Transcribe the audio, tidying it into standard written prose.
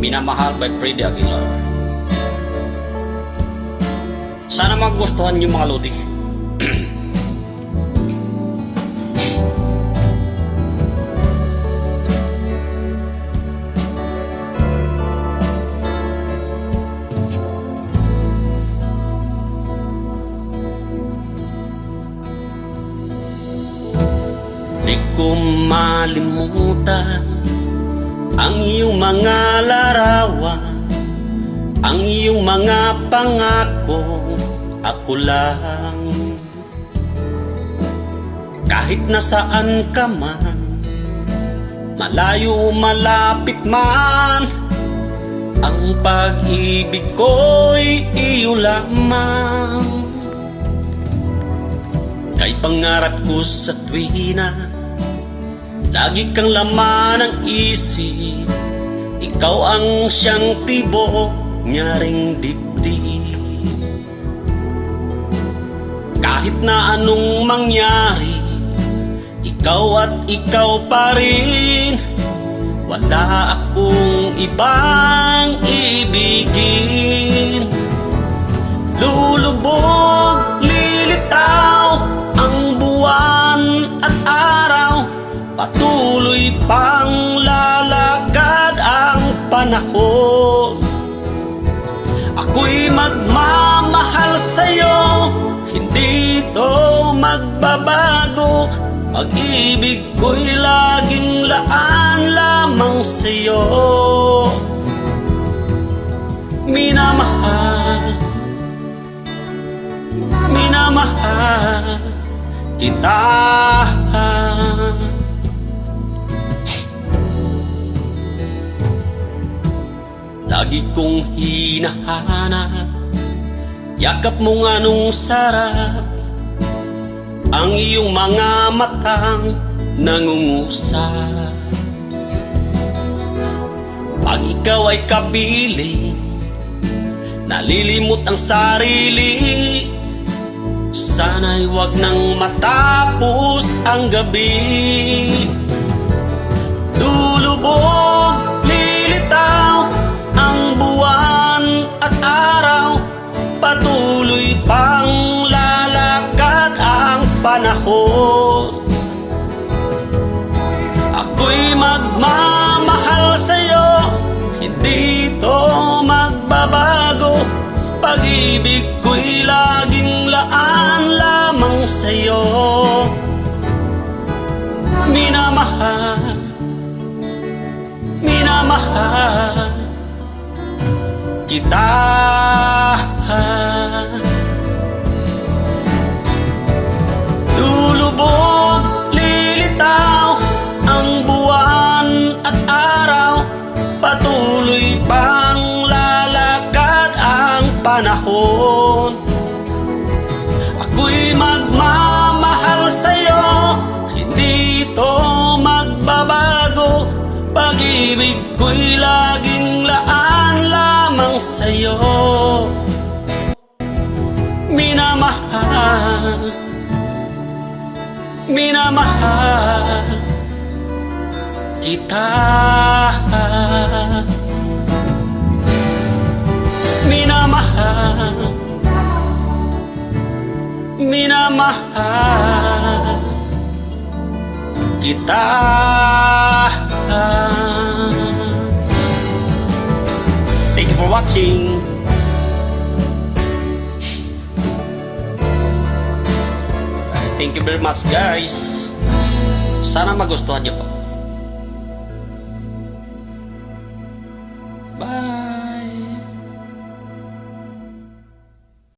Minamahal by Freddy Aguilar. Sana magustuhan niyo mga lodi. Di ko malimutan ang iyong mga larawan, ang iyong mga pangako, ako lang. Kahit nasaan ka man, malayo malapit man, ang pag-ibig ko'y iyo lamang. Kay pangarap ko sa tuwina, lagi kang laman ng isip, ikaw ang siyang tibok niya ring dibdib. Kahit na anong mangyari, ikaw at ikaw pa rin, wala akong ibang ibigin. Lulubog, lilitaw ang buwan at araw, patuloy pang lalakad ang panahon. Ako'y magmamahal sa'yo, hindi ito magbabago. Pag-ibig ko'y laging laan lamang sa'yo. Minamahal, minamahal kita. Lagi kong hinahanap yakap mong anong sarap, ang iyong mga matang nangungusap. Pag ikaw ay kapiling, nalilimot ang sarili, sana'y wag nang matapos ang gabi. Lulubog, lilitaw ang buwan at araw, patuloy pang lalakad ang panahon. Ako'y magmamahal sa'yo, hindi ito magbabago. Pag-ibig ko'y laging laan lamang sa'yo. Minamahal, minamahal kita. Lulubog, lilitaw ang buwan at araw, patuloy pang lalakad ang panahon. Ako'y magmamahal sa'yo, hindi ito magbabago. Pag-ibig ko'y laging laan lamang sa'yo. Minamahal, minamahal kita. Minamahal, minamahal kita. Thank you for watching. Thank you very much guys. Sana magustuhan niyo po.